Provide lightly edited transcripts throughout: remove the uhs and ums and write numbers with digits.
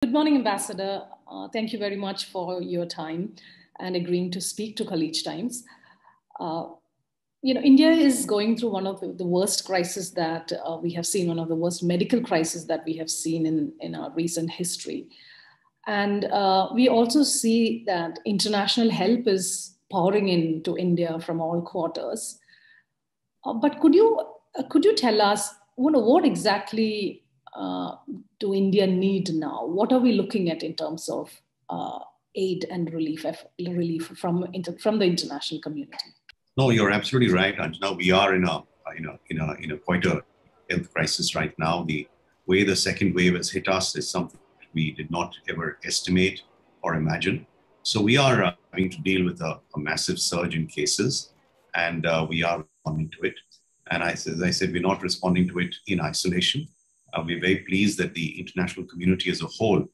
Good morning, Ambassador. Thank you very much for your time and agreeing to speak to Khaleej Times. Uh, India is going through one of the worst crises that we have seen, one of the worst medical crises that we have seen in our recent history. And we also see that international help is pouring into India from all quarters. But could you tell us what exactly uh, do India need now? What are we looking at in terms of aid and relief from the international community? No, you're absolutely right, Anjana. We are in a quite a health crisis right now. The way the second wave has hit us is something we did not ever estimate or imagine. So we are having to deal with a massive surge in cases, and we are responding to it. And as I said, we're not responding to it in isolation. We're very pleased that the international community as a whole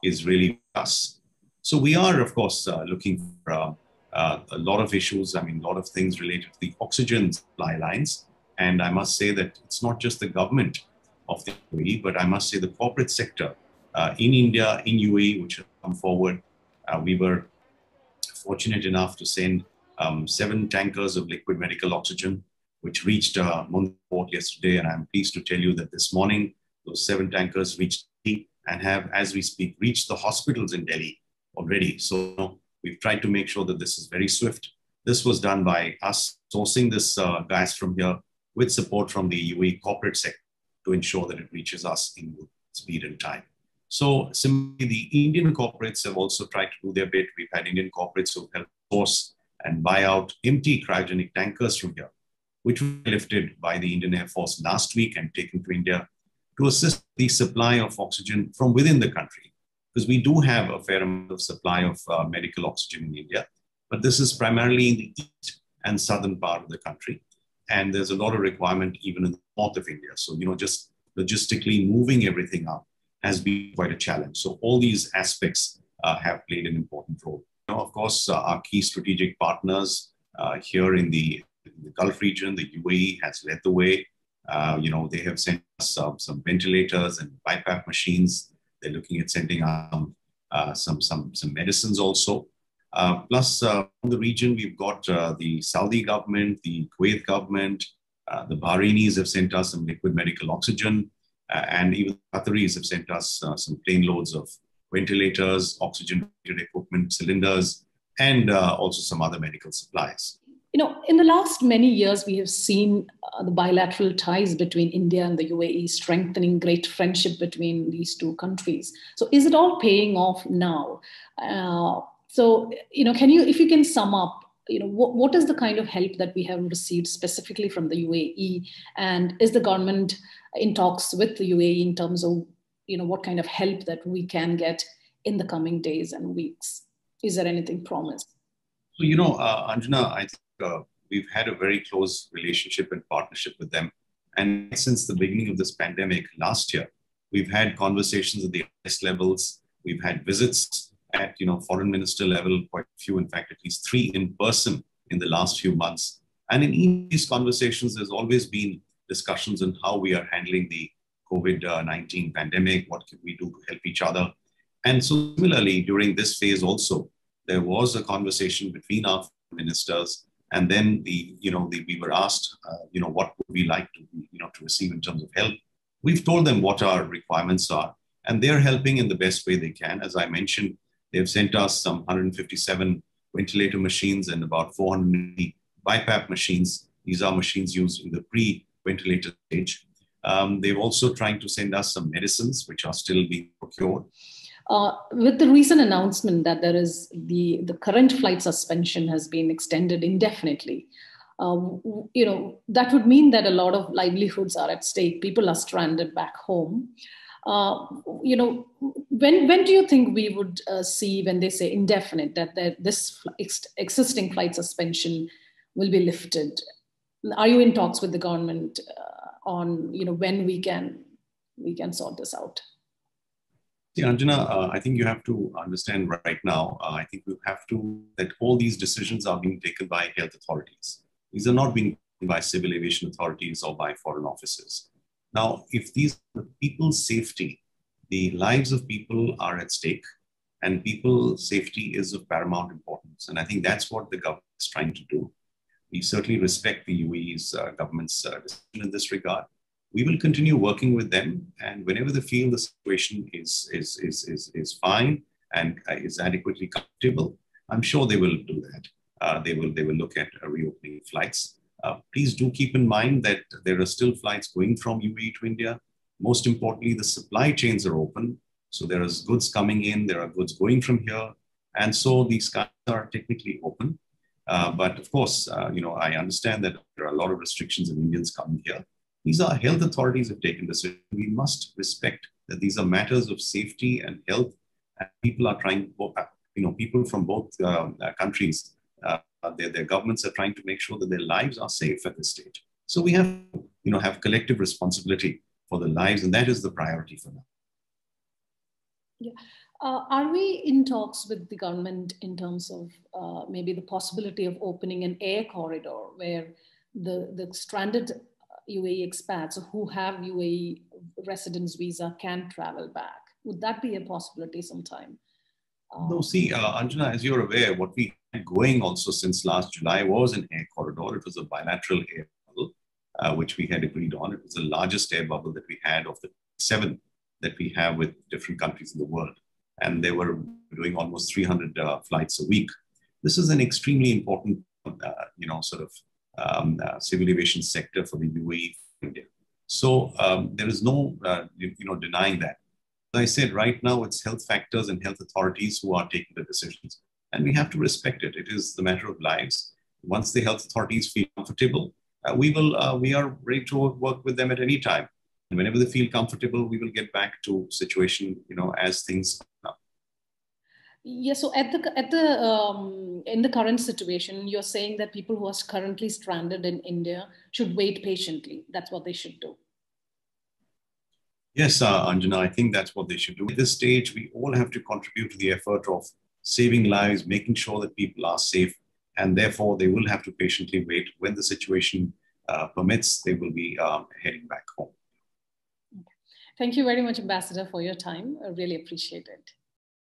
is really with us. So we are, of course, looking for a lot of issues. I mean, a lot of things related to the oxygen supply lines. And I must say that it's not just the government of the UAE, but I must say the corporate sector in India, in UAE, which have come forward. We were fortunate enough to send 7 tankers of liquid medical oxygen, which reached Mumbai port yesterday. And I'm pleased to tell you that this morning, those 7 tankers reached Delhi and have, as we speak, reached the hospitals in Delhi already. So we've tried to make sure that this is very swift. This was done by us sourcing this gas from here with support from the UAE corporate sector to ensure that it reaches us in good speed and time. So similarly, the Indian corporates have also tried to do their bit. We've had Indian corporates who helped source and buy out empty cryogenic tankers from here, which were lifted by the Indian Air Force last week and taken to India to assist the supply of oxygen from within the country. Because we do have a fair amount of supply of medical oxygen in India, but this is primarily in the east and southern part of the country. And there's a lot of requirement even in the north of India. So, just logistically moving everything up has been quite a challenge. So all these aspects have played an important role. Of course, our key strategic partners here in the Gulf region, the UAE has led the way. They have sent us some ventilators and BiPAP machines. They're looking at sending some medicines also. Plus, from the region, we've got the Saudi government, the Kuwait government, the Bahrainis have sent us some liquid medical oxygen, and even the Qataris have sent us some plane loads of ventilators, oxygen-related equipment, cylinders, and also some other medical supplies. In the last many years, we have seen the bilateral ties between India and the UAE strengthening, great friendship between these two countries. So is it all paying off now? If you can sum up, what is the kind of help that we have received specifically from the UAE? And is the government in talks with the UAE in terms of, what kind of help that we can get in the coming days and weeks? Is there anything promised? So, Anjana, I think we've had a very close relationship and partnership with them. And since the beginning of this pandemic last year, we've had conversations at the highest levels. We've had visits at, foreign minister level, quite a few, in fact, at least 3 in person in the last few months. And in these conversations, there's always been discussions on how we are handling the COVID-19 pandemic, what can we do to help each other. And so similarly, during this phase also, there was a conversation between our ministers, and then we were asked, what would we like to receive in terms of help. We've told them what our requirements are, and they're helping in the best way they can. As I mentioned, they've sent us some 157 ventilator machines and about 480 BiPAP machines. These are machines used in the pre-ventilator stage. They've also trying to send us some medicines, which are still being procured. With the recent announcement that there is the current flight suspension has been extended indefinitely, that would mean that a lot of livelihoods are at stake. People are stranded back home. When do you think we would see, when they say indefinite, that this existing flight suspension will be lifted? Are you in talks with the government on when we can sort this out? See, Anjana, I think you have to understand right now, I think we have to, that all these decisions are being taken by health authorities. These are not being taken by civil aviation authorities or by foreign offices. Now, if these are people's safety, The lives of people are at stake, and people's safety is of paramount importance. And I think that's what the government is trying to do. We certainly respect the UAE's government's decision in this regard. We will continue working with them, and whenever they feel the situation is fine and is adequately comfortable, I'm sure they will do that. They will look at reopening flights. Please do keep in mind that there are still flights going from UAE to India. Most importantly, the supply chains are open. So there is goods coming in, there are goods going from here. And so these skies are technically open. But of course, I understand that there are a lot of restrictions on Indians coming here. These are health authorities have taken decisions. We must respect that these are matters of safety and health. And people are trying, people from both countries, their governments are trying to make sure that their lives are safe at this stage. So we have, have collective responsibility for the lives, and that is the priority for now. Yeah. Are we in talks with the government in terms of maybe the possibility of opening an air corridor where the stranded UAE expats who have UAE residence visa can travel back? Would that be a possibility sometime? No, see, Anjana, as you're aware, what we had going also since last July was an air corridor. It was a bilateral air bubble, which we had agreed on. It was the largest air bubble that we had of the 7 that we have with different countries in the world. And they were doing almost 300 flights a week. This is an extremely important, civil aviation sector for the UAE, India. So there is no, denying that. As I said, right now it's health factors and health authorities who are taking the decisions, and we have to respect it. It is the matter of lives. Once the health authorities feel comfortable, we are ready to work with them at any time. And whenever they feel comfortable, we will get back to situation, as things come up. Yeah. So in the current situation, you're saying that people who are currently stranded in India should wait patiently. That's what they should do. Yes, Anjana, I think that's what they should do. At this stage, we all have to contribute to the effort of saving lives, making sure that people are safe, and therefore they will have to patiently wait. When the situation permits, they will be heading back home. Okay. Thank you very much, Ambassador, for your time. I really appreciate it.